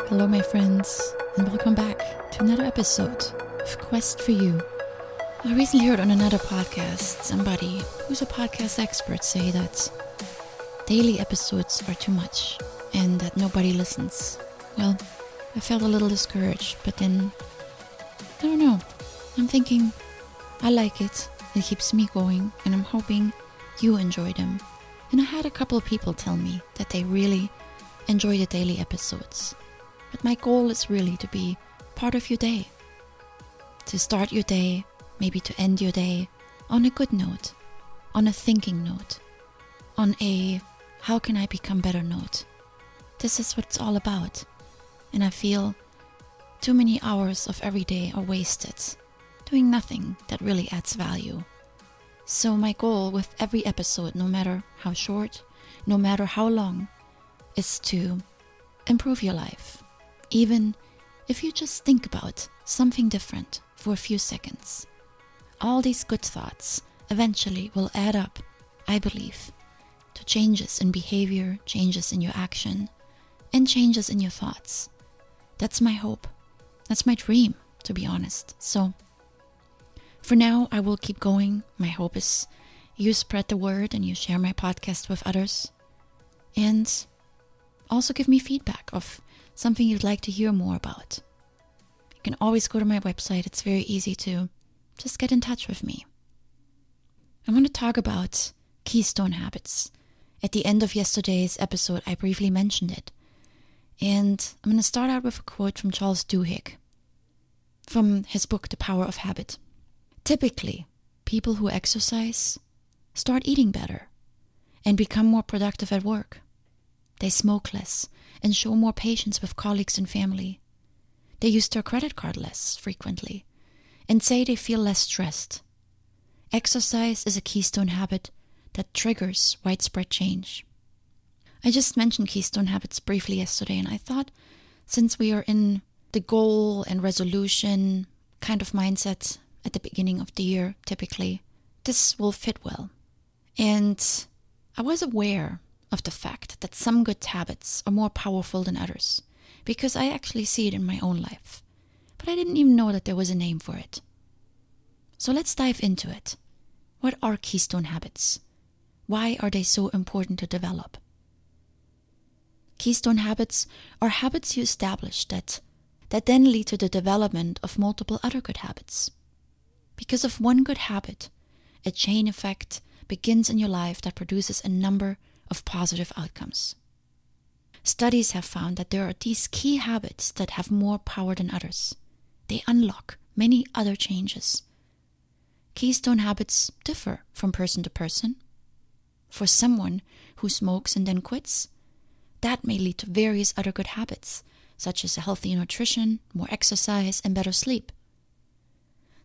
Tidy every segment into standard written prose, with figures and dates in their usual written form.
Hello, my friends, and welcome back to another episode of Quest for You. I recently heard on another podcast somebody who's a podcast expert say that daily episodes are too much and that nobody listens. Well, I felt a little discouraged, but then, I don't know. I'm thinking, I like it. It keeps me going, and I'm hoping you enjoy them. And I had a couple of people tell me that they really enjoy the daily episodes. But my goal is really to be part of your day. To start your day, maybe to end your day on a good note, on a thinking note, on a how can I become better note. This is what it's all about. And I feel too many hours of every day are wasted doing nothing that really adds value. So my goal with every episode, no matter how short, no matter how long, is to improve your life. Even if you just think about something different for a few seconds. All these good thoughts eventually will add up, I believe, to changes in behavior, changes in your action, and changes in your thoughts. That's my hope. That's my dream, to be honest. So, for now, I will keep going. My hope is you spread the word and you share my podcast with others. And also give me feedback of something you'd like to hear more about. You can always go to my website. It's very easy to just get in touch with me. I want to talk about keystone habits. At the end of yesterday's episode, I briefly mentioned it. And I'm going to start out with a quote from Charles Duhigg from his book, The Power of Habit. Typically, people who exercise start eating better and become more productive at work. They smoke less and show more patience with colleagues and family. They use their credit card less frequently and say they feel less stressed. Exercise is a keystone habit that triggers widespread change. I just mentioned keystone habits briefly yesterday, and I thought since we are in the goal and resolution kind of mindset at the beginning of the year, typically, this will fit well. And I was aware of the fact that some good habits are more powerful than others, because I actually see it in my own life. But I didn't even know that there was a name for it. So let's dive into it. What are keystone habits? Why are they so important to develop? Keystone habits are habits you establish that then lead to the development of multiple other good habits. Because of one good habit, a chain effect begins in your life that produces a number of positive outcomes. Studies have found that there are these key habits that have more power than others. They unlock many other changes. Keystone habits differ from person to person. For someone who smokes and then quits, that may lead to various other good habits, such as a healthy nutrition, more exercise, and better sleep.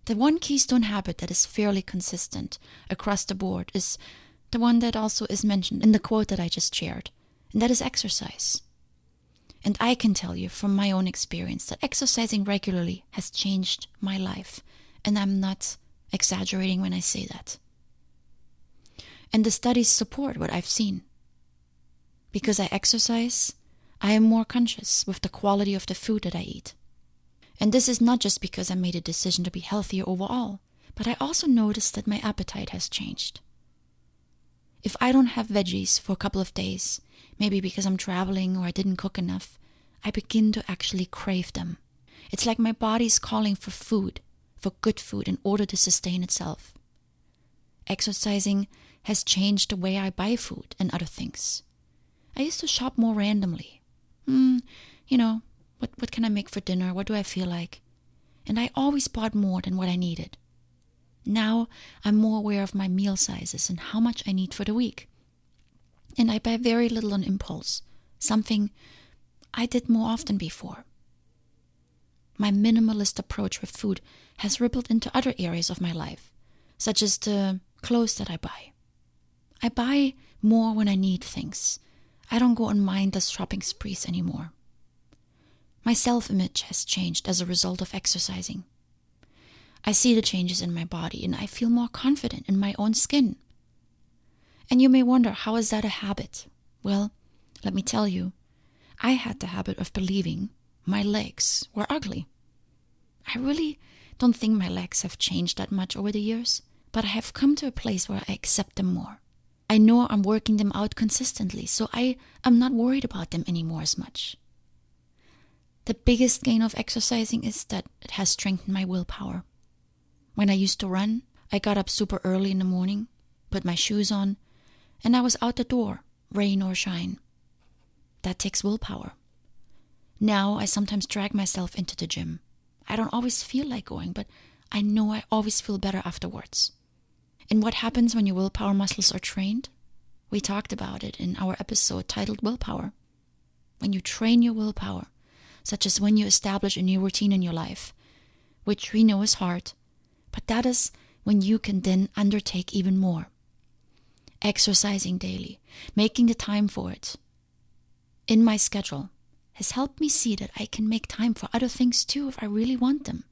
The one keystone habit that is fairly consistent across the board is the one that also is mentioned in the quote that I just shared, and that is exercise. And I can tell you from my own experience that exercising regularly has changed my life, and I'm not exaggerating when I say that. And the studies support what I've seen. Because I exercise, I am more conscious with the quality of the food that I eat. And this is not just because I made a decision to be healthier overall, but I also noticed that my appetite has changed. If I don't have veggies for a couple of days, maybe because I'm traveling or I didn't cook enough, I begin to actually crave them. It's like my body's calling for food, for good food, in order to sustain itself. Exercising has changed the way I buy food and other things. I used to shop more randomly. What can I make for dinner? What do I feel like? And I always bought more than what I needed. Now I'm more aware of my meal sizes and how much I need for the week. And I buy very little on impulse, something I did more often before. My minimalist approach with food has rippled into other areas of my life, such as the clothes that I buy. I buy more when I need things. I don't go on mindless shopping sprees anymore. My self-image has changed as a result of exercising. I see the changes in my body and I feel more confident in my own skin. And you may wonder, how is that a habit? Well, let me tell you, I had the habit of believing my legs were ugly. I really don't think my legs have changed that much over the years, but I have come to a place where I accept them more. I know I'm working them out consistently, so I am not worried about them anymore as much. The biggest gain of exercising is that it has strengthened my willpower. When I used to run, I got up super early in the morning, put my shoes on, and I was out the door, rain or shine. That takes willpower. Now I sometimes drag myself into the gym. I don't always feel like going, but I know I always feel better afterwards. And what happens when your willpower muscles are trained? We talked about it in our episode titled Willpower. When you train your willpower, such as when you establish a new routine in your life, which we know is hard, but that is when you can then undertake even more. Exercising daily, making the time for it, in my schedule, has helped me see that I can make time for other things too if I really want them.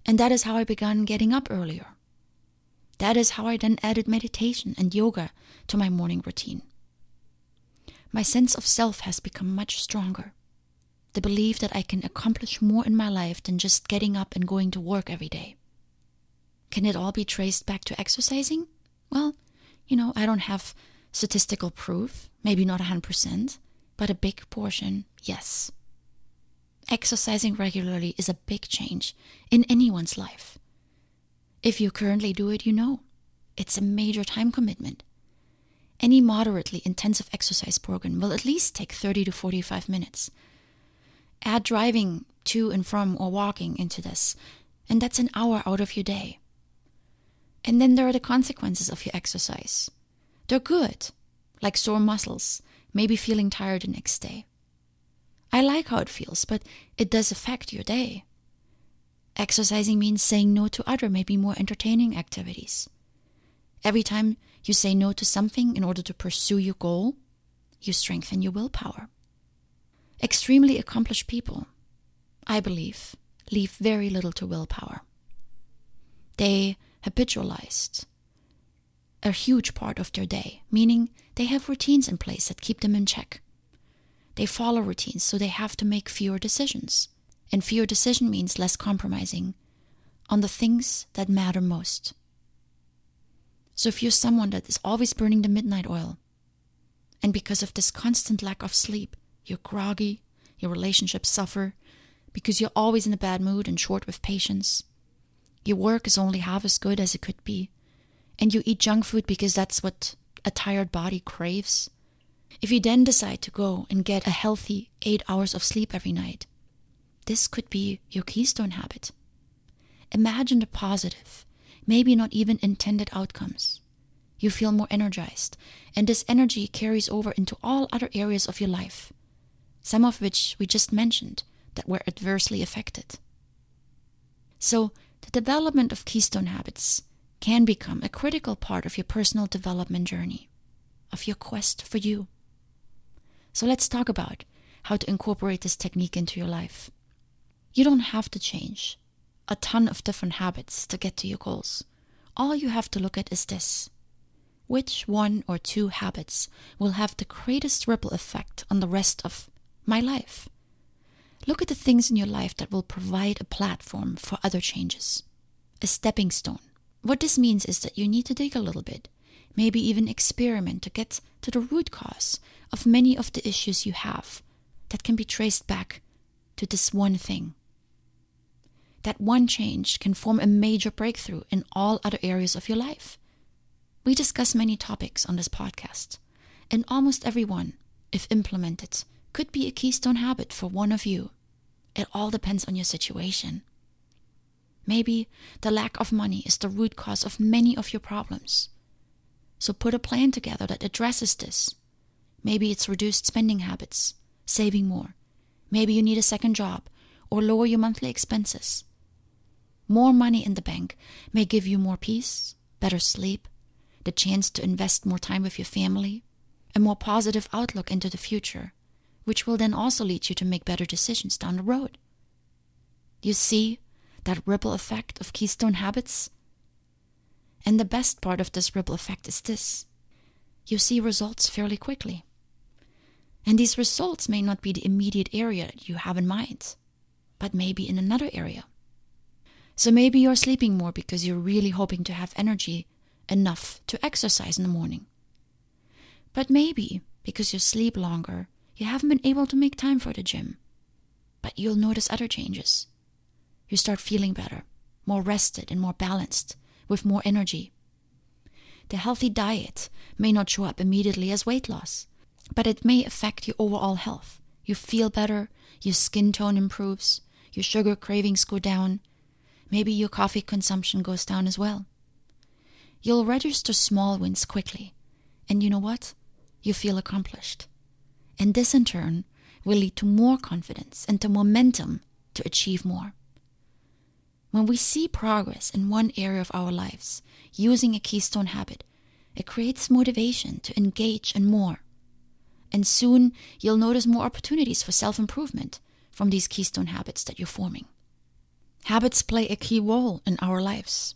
And that is how I began getting up earlier. That is how I then added meditation and yoga to my morning routine. My sense of self has become much stronger. The belief that I can accomplish more in my life than just getting up and going to work every day. Can it all be traced back to exercising? Well, I don't have statistical proof, maybe not 100%, but a big portion, yes. Exercising regularly is a big change in anyone's life. If you currently do it, it's a major time commitment. Any moderately intensive exercise program will at least take 30 to 45 minutes. Add driving to and from or walking into this, and that's an hour out of your day. And then there are the consequences of your exercise. They're good, like sore muscles, maybe feeling tired the next day. I like how it feels, but it does affect your day. Exercising means saying no to other, maybe more entertaining activities. Every time you say no to something in order to pursue your goal, you strengthen your willpower. Extremely accomplished people, I believe, leave very little to willpower. They habitualized a huge part of their day, meaning they have routines in place that keep them in check. They follow routines, so they have to make fewer decisions. And fewer decision means less compromising on the things that matter most. So if you're someone that is always burning the midnight oil, and because of this constant lack of sleep, you're groggy, your relationships suffer, because you're always in a bad mood and short with patience, your work is only half as good as it could be, and you eat junk food because that's what a tired body craves. If you then decide to go and get a healthy 8 hours of sleep every night, this could be your keystone habit. Imagine the positive, maybe not even intended outcomes. You feel more energized, and this energy carries over into all other areas of your life, some of which we just mentioned that were adversely affected. So, the development of keystone habits can become a critical part of your personal development journey, of your quest for you. So let's talk about how to incorporate this technique into your life. You don't have to change a ton of different habits to get to your goals. All you have to look at is this. Which one or two habits will have the greatest ripple effect on the rest of my life? Look at the things in your life that will provide a platform for other changes, a stepping stone. What this means is that you need to dig a little bit, maybe even experiment to get to the root cause of many of the issues you have that can be traced back to this one thing. That one change can form a major breakthrough in all other areas of your life. We discuss many topics on this podcast, and almost every one, if implemented, could be a keystone habit for one of you. It all depends on your situation. Maybe the lack of money is the root cause of many of your problems. So put a plan together that addresses this. Maybe it's reduced spending habits, saving more. Maybe you need a second job or lower your monthly expenses. More money in the bank may give you more peace, better sleep, the chance to invest more time with your family, a more positive outlook into the future, which will then also lead you to make better decisions down the road. You see that ripple effect of keystone habits? And the best part of this ripple effect is this. You see results fairly quickly. And these results may not be the immediate area that you have in mind, but maybe in another area. So maybe you're sleeping more because you're really hoping to have energy enough to exercise in the morning. But maybe because you sleep longer, you haven't been able to make time for the gym. But you'll notice other changes. You start feeling better, more rested and more balanced, with more energy. The healthy diet may not show up immediately as weight loss, but it may affect your overall health. You feel better, your skin tone improves, your sugar cravings go down, maybe your coffee consumption goes down as well. You'll register small wins quickly, and you know what? You feel accomplished. And this in turn will lead to more confidence and to momentum to achieve more. When we see progress in one area of our lives using a keystone habit, it creates motivation to engage in more. And soon you'll notice more opportunities for self-improvement from these keystone habits that you're forming. Habits play a key role in our lives.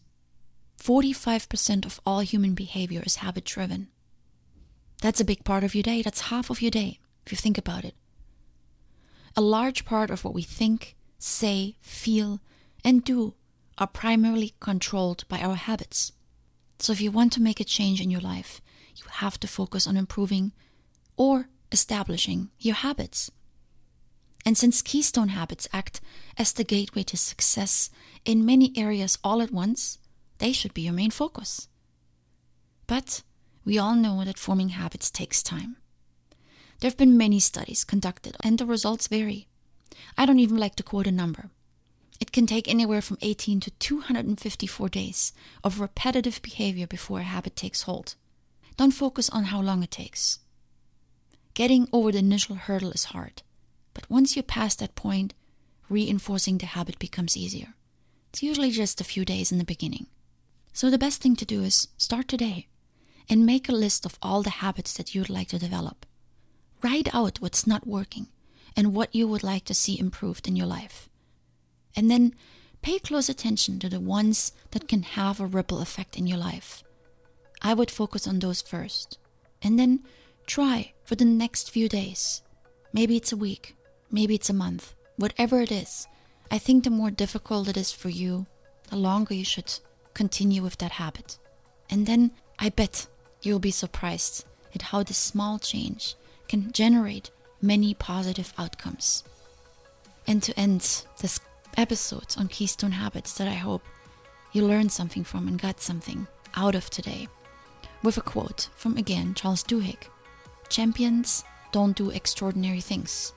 45% of all human behavior is habit-driven. That's a big part of your day. That's half of your day, if you think about it. A large part of what we think, say, feel, and do are primarily controlled by our habits. So if you want to make a change in your life, you have to focus on improving or establishing your habits. And since keystone habits act as the gateway to success in many areas all at once, they should be your main focus. But we all know that forming habits takes time. There have been many studies conducted and the results vary. I don't even like to quote a number. It can take anywhere from 18 to 254 days of repetitive behavior before a habit takes hold. Don't focus on how long it takes. Getting over the initial hurdle is hard, but once you're past that point, reinforcing the habit becomes easier. It's usually just a few days in the beginning. So the best thing to do is start today and make a list of all the habits that you'd like to develop. Write out what's not working and what you would like to see improved in your life. And then pay close attention to the ones that can have a ripple effect in your life. I would focus on those first. And then try for the next few days. Maybe it's a week. Maybe it's a month. Whatever it is. I think the more difficult it is for you, the longer you should continue with that habit. And then I bet you'll be surprised at how this small change can generate many positive outcomes. And to end this episode on Keystone Habits that I hope you learned something from and got something out of today, with a quote from, again, Charles Duhigg. Champions don't do extraordinary things.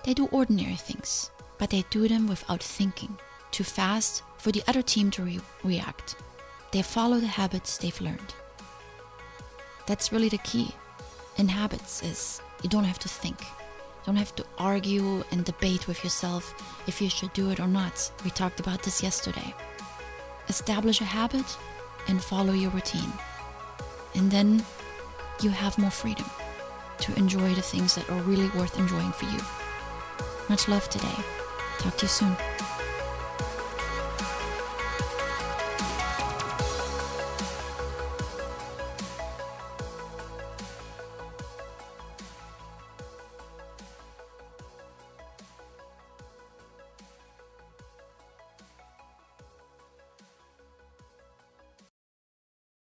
They do ordinary things, but they do them without thinking, too fast for the other team to react. They follow the habits they've learned. That's really the key in habits, is you don't have to think. You don't have to argue and debate with yourself if you should do it or not. We talked about this yesterday. Establish a habit and follow your routine. And then you have more freedom to enjoy the things that are really worth enjoying for you. Much love today. Talk to you soon.